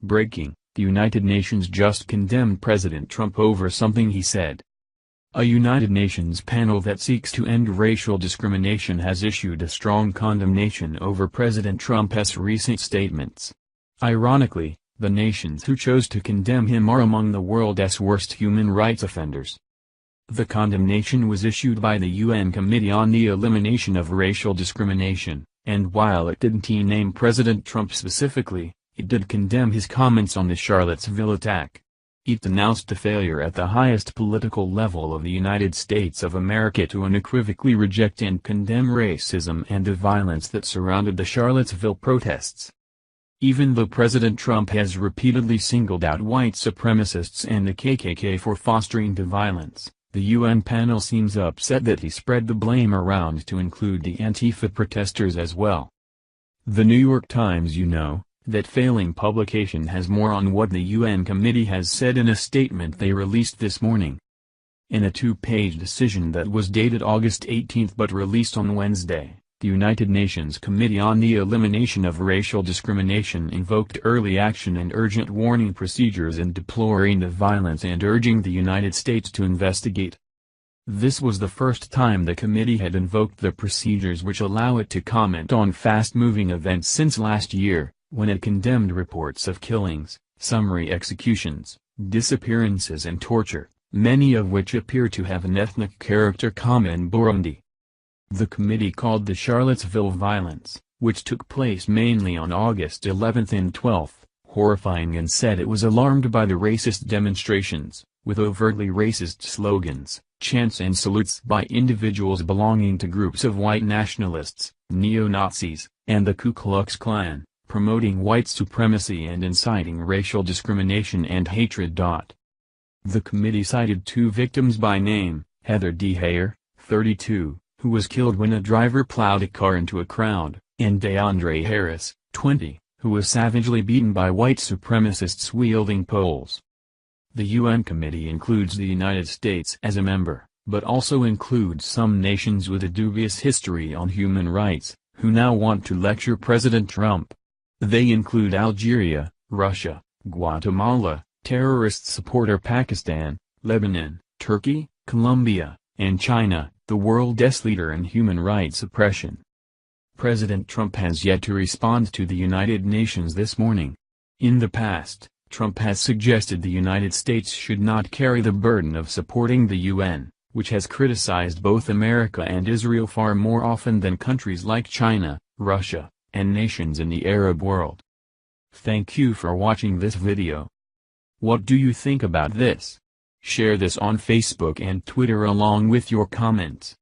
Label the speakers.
Speaker 1: Breaking: the United Nations just condemned President Trump over something he said. A United Nations panel that seeks to end racial discrimination has issued a strong condemnation over President Trump's recent statements. Ironically, the nations who chose to condemn him are among the world's worst human rights offenders. The condemnation was issued by the UN Committee on the Elimination of Racial Discrimination, and while it didn't name President Trump specifically, it did condemn his comments on the Charlottesville attack. It denounced the failure at the highest political level of the United States of America to unequivocally reject and condemn racism and the violence that surrounded the Charlottesville protests. Even though President Trump has repeatedly singled out white supremacists and the KKK for fostering the violence, the UN panel seems upset that he spread the blame around to include the Antifa protesters as well. The New York Times that failing publication has more on what the UN committee has said in a statement they released this morning. In a two-page decision that was dated August 18 but released on Wednesday, the United Nations Committee on the Elimination of Racial Discrimination invoked early action and urgent warning procedures in deploring the violence and urging the United States to investigate. This was the first time the committee had invoked the procedures which allow it to comment on fast-moving events since last year, when it condemned reports of killings, summary executions, disappearances and torture, many of which appear to have an ethnic character common in Burundi. The committee called the Charlottesville violence, which took place mainly on August 11 and 12, horrifying and said it was alarmed by the racist demonstrations, with overtly racist slogans, chants and salutes by individuals belonging to groups of white nationalists, neo-Nazis, and the Ku Klux Klan, promoting white supremacy and inciting racial discrimination and hatred. The committee cited two victims by name, Heather D. Heyer, 32, who was killed when a driver plowed a car into a crowd, and DeAndre Harris, 20, who was savagely beaten by white supremacists wielding poles. The UN committee includes the United States as a member, but also includes some nations with a dubious history on human rights, who now want to lecture President Trump. They include Algeria, Russia, Guatemala, terrorist supporter Pakistan, Lebanon, Turkey, Colombia, and China, the world's leader in human rights suppression. President Trump has yet to respond to the United Nations this morning. In the past, Trump has suggested the United States should not carry the burden of supporting the UN, which has criticized both America and Israel far more often than countries like China, Russia, and nations in the Arab world. Thank you for watching this video. What do you think about this? Share this on Facebook and Twitter along with your comments.